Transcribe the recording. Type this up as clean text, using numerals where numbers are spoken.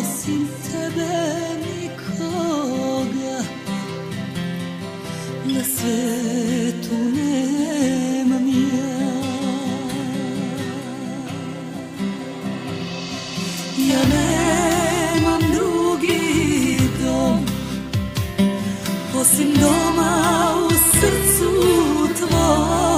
osim tebe nikoga na svetu nemam ja. Ja nemam drugi dom osim doma u srcu tvoj.